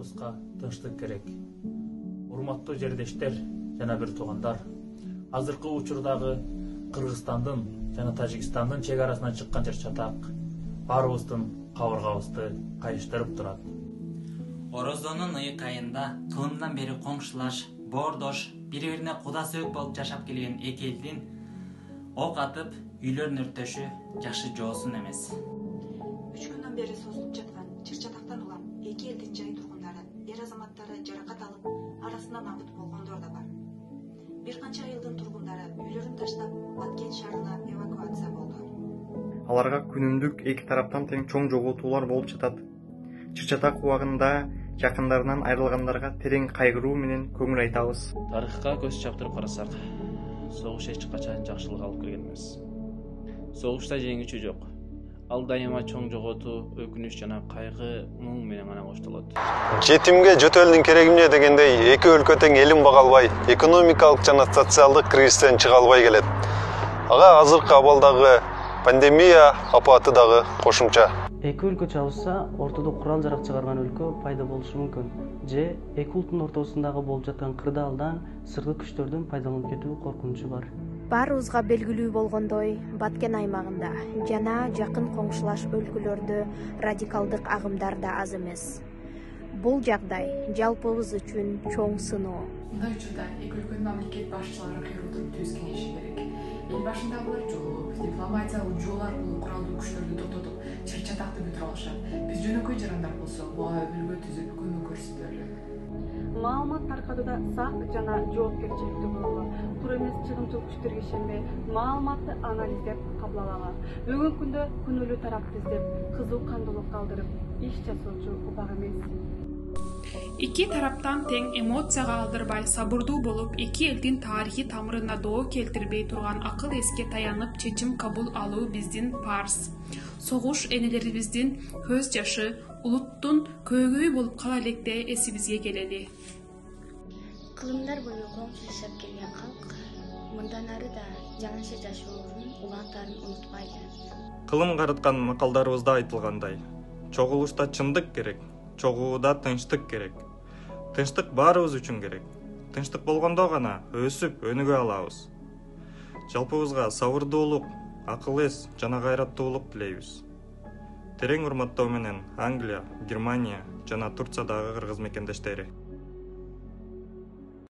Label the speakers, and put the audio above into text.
Speaker 1: баарыбызга тынчтык керек. Урматтуу жердештер жана бир туугандар, азыркы учурдагы Кыргызстандын жана Тажикстандын чек арасынан чыккан чыр-чатак баарыбыздын кабыргабызды кайыштырып турат.
Speaker 2: Ороздонун ыйык айында кылымдан бери коңшулаш, боордош, бири-бирине куда сөөк болуп жашап келген эки элдин ок атып, үйлөрүн өрттөшү жакшы жоосун эмес.
Speaker 3: 3 күндөн бери созулуп жаткан чыр-чатактан улам эки элдин жай тургундары, эр азаматтары жаракат алып, арасынан абыт болгондор да бар. Бир канча айылдын тургундары үйлөрүн таштап, Баткен шаарына эвакуация болду.
Speaker 4: Аларга күнүмдүк эки тараптан тең чоң жоготуулар болуп жатат. Чыр-чатак убагында жакындарынан айрылгандарга терең кайгыруу менен көңүл айтабыз.
Speaker 5: Тарыхка көз чаптырып карасак, согуш эч качан жакшылык алып келген эмес. Согушта жеңүүчү жок. Ал дайыма чоң жоготуу, өкүнүч жана кайгы, муң менен гана коштолот.
Speaker 6: Жетимге жөтөлдүн кереги эмне дегендей, эки өлкө тең элин бага албай, экономикалык жана социалдык кризистен чыга албай келет. Ага азыркы абалдагы пандемия апаты дагы кошумча.
Speaker 7: Эки өлкө чабышса, ортодо курал жарак чыгарган өлкө пайда болушу мүмкүн. Же эки улуттун ортосундагы болуп жаткан кырдаалдан сырткы күчтөрдүн пайдаланып кетүү коркунучу бар.
Speaker 8: Баарыбызга белгилүү болгондой, Баткен аймагында жана жакын коңшулаш өлкөлөрдө радикалдык агымдар да аз эмес. Бул жагдай жалпыбыз үчүн чоң сыноо.
Speaker 9: Мындай учурда эки өлкөнүн мамлекет башчылары кыйрылтып түз кеңеши керек. Эл башындагылар жолугуп, дипломатиялык жол аркылуу куралдуу күчтөрдү токтотуп, чыр-чатакты бүтүрө алышат. Биз жөнөкөй жарандар болсо, буга өбүлгө түзүп көмөк көрсөтөлү.
Speaker 10: Маалымат таркатууда сак жана жоопкерчиликтүү бололу. Кур эмес чыгымчыл күчтөргө ишенбей, маалыматты анализдеп кабыл алалы. Бүгүнкү күндө күнөөлүү тарапты издеп, кызуу кандуулук калтырып, иш жасоочу убак эмес.
Speaker 11: Эки тараптан тең эмоцияга алдырбай, сабырдуу болуп, эки элдин тарыхый тамырына доо келтирбей турган акыл эске таянып чечим кабыл алуу биздин парыз. Согуш энелерибиздин көз жашы, улуттун көөгөй болуп кала электе эсибизге келели.
Speaker 12: Кылымдар бою коңшу жашап келген калк мындан ары да жаңыча жашоолорун, улантарын унутпайлы.
Speaker 4: Кылым карыткан макалдарыбызда айтылгандай, чогулушта чындык керек, чогууда тынчтык керек. Тынчтык баарыбыз үчүн керек. Тынчтык болгондо гана өсүп, өнүгө алабыз. Жалпыбызга сабырдуулук, акыл эс жана кайраттуулук тилейбиз. Терең урматтоо менен Англия, Германия жана Турциядагы кыргыз мекендештери.